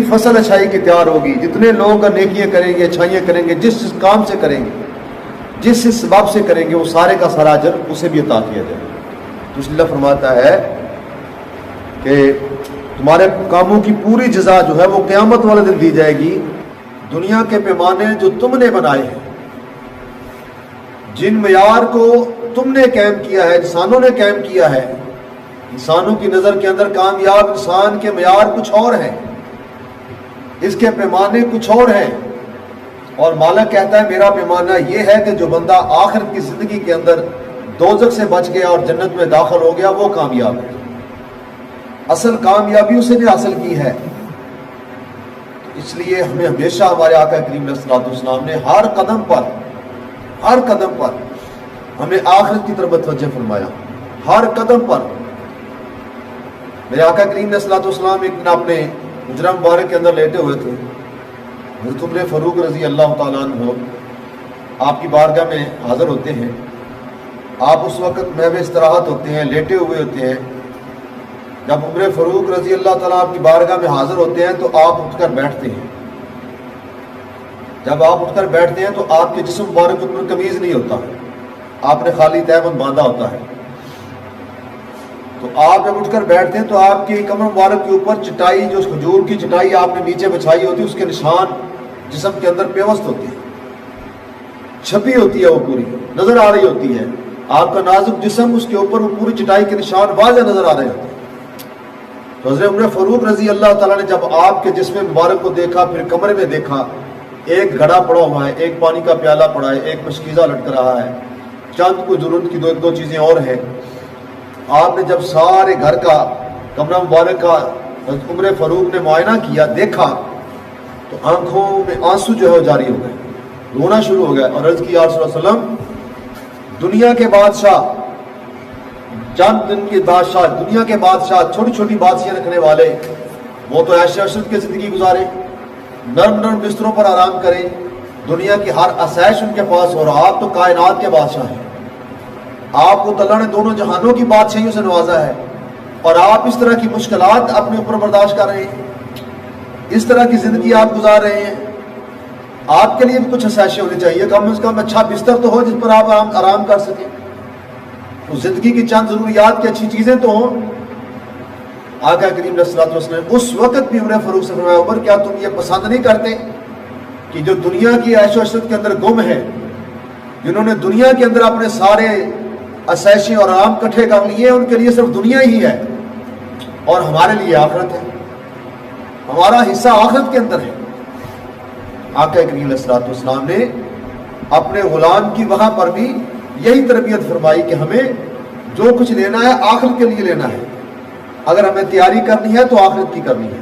فصل اچھائی کی تیار ہوگی، جتنے لوگ نیکیاں کریں گے، اچھائیاں کریں گے، جس کام سے کریں گے، جس سبب سے کریں گے، وہ سارے کا سارا اجر اسے بھی عطا کیا جائے۔ تو اس لیے اللہ فرماتا ہے کہ تمہارے کاموں کی پوری جزا جو ہے وہ قیامت والے دن دی جائے گی۔ دنیا کے پیمانے جو تم نے بنائے ہیں، جن معیار کو تم نے قائم کیا ہے، انسانوں نے قائم کیا ہے، انسانوں کی نظر کے اندر کامیاب انسان کے معیار کچھ اور ہیں، اس کے پیمانے کچھ اور ہیں، اور مالک کہتا ہے میرا پیمانہ یہ ہے کہ جو بندہ آخرت کی زندگی کے اندر دوزخ سے بچ گیا اور جنت میں داخل ہو گیا وہ کامیاب ہے۔ اصل کامیابی اسے نے حاصل کی ہے۔ اس لیے ہمیں ہمیشہ ہمارے آقا کریم علیہ الصلوۃ والسلام نے ہر قدم پر ہمیں آخرت کی طرف متوجہ فرمایا، ہر قدم پر۔ میرے آقا کریم علیہ الصلوۃ والسلام ایک دن اپنے حجرہ مبارک کے اندر لیٹے ہوئے تھے، حضرت عمر فاروق رضی اللہ تعالیٰ عنہ آپ کی بارگاہ میں حاضر ہوتے ہیں۔ آپ اس وقت محو استراحت ہوتے ہیں، لیٹے ہوئے ہوتے ہیں۔ جب عمر فاروق رضی اللہ تعالیٰ آپ کی بارگاہ میں حاضر ہوتے ہیں تو آپ اٹھ کر بیٹھتے ہیں۔ جب آپ اٹھ کر بیٹھتے ہیں تو آپ کے جسم مبارک پر قمیض نہیں ہوتا، آپ نے خالی تہبند باندھا ہوتا ہے۔ تو آپ جب اٹھ کر بیٹھتے ہیں تو آپ کی کمر مبارک کے اوپر چٹائی، جو کھجور کی چٹائی آپ نے نیچے بچھائی ہوتی ہے، اس کے نشان جسم کے اندر پیوست ہوتے ہیں، چھپی ہوتی ہے، وہ پوری نظر آ رہی ہوتی ہے۔ آپ کا نازک جسم، اس کے اوپر وہ پوری چٹائی کے نشان واضح نظر آ رہے ہوتے ہیں۔ تو حضرت عمر فاروق رضی اللہ تعالیٰ نے جب آپ کے جسم مبارک کو دیکھا، پھر کمرے میں دیکھا، ایک گھڑا پڑا ہوا ہے، ایک پانی کا پیالہ پڑا ہے، ایک مشکیزہ لٹک رہا ہے، چند کوئی ضرورت کی دو چیزیں اور ہیں۔ آپ نے جب سارے گھر کا، کمرہ مبارک کا حضرت عمر فاروق نے معائنہ کیا، دیکھا، تو آنکھوں میں آنسو جو ہے وہ جاری ہو گئے، رونا شروع ہو گیا، اور عرض کی یا رسول اللہ صلی اللہ علیہ وسلم، دنیا کے بادشاہ، چند دن کے بادشاہ، دنیا کے بادشاہ، چھوٹی چھوٹی بادشاہیاں رکھنے والے، وہ تو عیش عشرت کی زندگی گزارے، نرم نرم بستروں پر آرام کریں، دنیا کی ہر آسائش ان کے پاس، اور آپ تو کائنات کے بادشاہ ہیں، آپ کو اللہ نے دونوں جہانوں کی بادشاہیوں سے نوازا ہے، اور آپ اس طرح کی مشکلات اپنے اوپر برداشت کر رہے ہیں، اس طرح کی زندگی آپ گزار رہے ہیں۔ آپ کے لیے بھی کچھ آسائشیں ہونی چاہیے، کم از کم اچھا بستر تو ہو جس پر آپ آرام کر سکیں، تو زندگی کی چند ضروریات کی اچھی چیزیں تو ہوں۔ آقا کریم علیہ الصلوۃ والسلام نے اس وقت بھی عمر فاروق سے فرمایا، عمر کیا تم یہ پسند نہیں کرتے کہ جو دنیا کی عیش و عشرت کے اندر گم ہے، جنہوں نے دنیا کے اندر اپنے سارے آسائشیں اور آرام اکٹھے کر لیے، ان کے لیے صرف دنیا ہی ہے، اور ہمارے لیے آخرت ہے، ہمارا حصہ آخرت کے اندر ہے۔ آقا کریم علیہ الصلوۃ والسلام نے اپنے غلام کی وہاں پر بھی یہی تربیت فرمائی کہ ہمیں جو کچھ لینا ہے آخرت کے لیے لینا ہے، اگر ہمیں تیاری کرنی ہے تو آخرت کی کرنی ہے۔